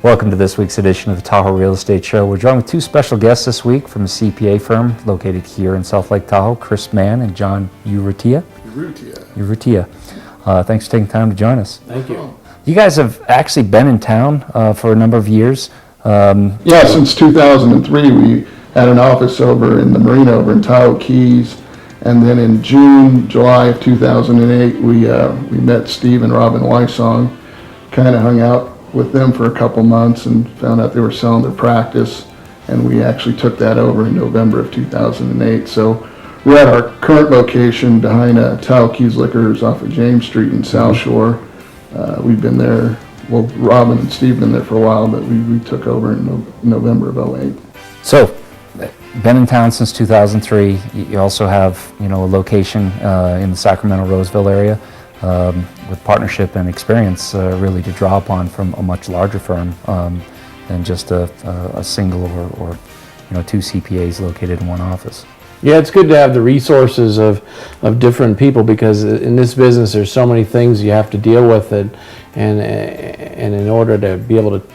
Welcome to this week's edition of the Tahoe Real Estate Show. We're joined with two special guests this week from a CPA firm located here in South Lake Tahoe, Chris Mann and John Urrutia. Thanks for taking time to join us. Thank you. You guys have actually been in town for a number of years. Yeah, since 2003, we had an office over in the marina over in Tahoe Keys. And then in July of 2008, we met Steve and Robin Wysong, kind of hung out with them for a couple months and found out they were selling their practice. And we actually took that over in November of 2008. So we're at our current location behind Tahoe Keys Liquors off of James Street in South Shore. We've been there, well, Robin and Steve have been there for a while, but we took over in November of 08. So, been in town since 2003. You also have, a location in the Sacramento-Roseville area with partnership and experience really to draw upon from a much larger firm than just a single or two CPAs located in one office. Yeah, it's good to have the resources of different people, because in this business there's so many things you have to deal with, and in order to be able to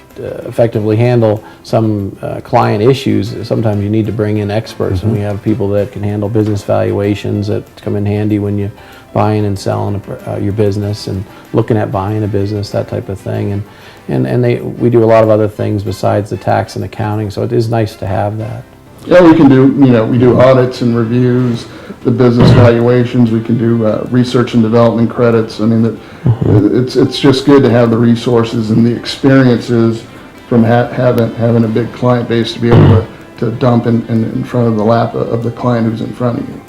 effectively handle some client issues, sometimes you need to bring in experts, and we have people that can handle business valuations that come in handy when you're buying and selling your business and looking at buying a business, that type of thing, and we do a lot of other things besides the tax and accounting, so it is nice to have that. Yeah, we can do, we do audits and reviews, the business valuations, we can do research and development credits. I mean, it's just good to have the resources and the experiences from having a big client base to be able to dump in front of the lap of the client who's in front of you.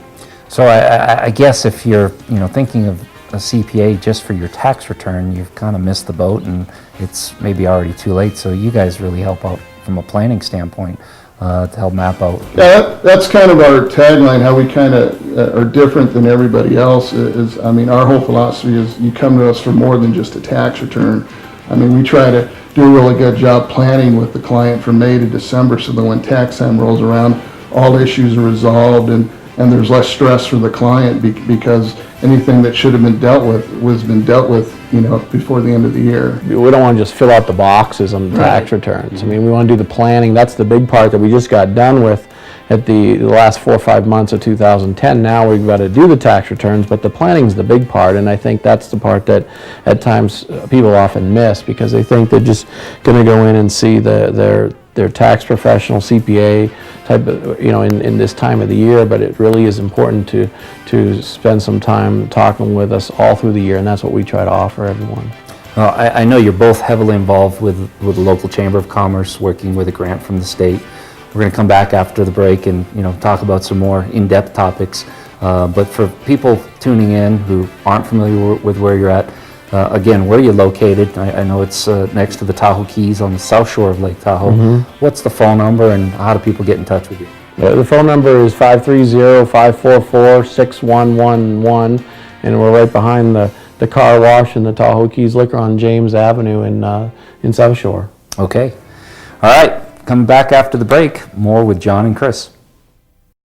So I guess if you're thinking of a CPA just for your tax return, you've kind of missed the boat and it's maybe already too late. So you guys really help out from a planning standpoint. To help map out. Yeah, that's kind of our tagline, how we kind of are different than everybody else is, our whole philosophy is you come to us for more than just a tax return. We try to do a really good job planning with the client from May to December so that when tax time rolls around, all issues are resolved and there's less stress for the client because anything that should have been dealt with was been dealt with before the end of the year. We don't want to just fill out the boxes on the tax returns. We want to do the planning. That's the big part that we just got done with at the last 4 or 5 months of 2010. Now we've got to do the tax returns, but the planning's the big part, and I think that's the part that at times people often miss because they think they're just going to go in and see their tax professional, CPA type of, in this time of the year, but it really is important to spend some time talking with us all through the year, and that's what we try to offer everyone. Well, I know you're both heavily involved with the local Chamber of Commerce, working with a grant from the state. We're going to come back after the break and talk about some more in-depth topics. But for people tuning in who aren't familiar with where you're at, again, where you're located, I know it's next to the Tahoe Keys on the south shore of Lake Tahoe. What's the phone number and how do people get in touch with you? The phone number is 530-544-6111, and we're right behind the car wash and the Tahoe Keys Liquor on James Avenue in South Shore. Okay. All right. Coming back after the break, more with John and Chris.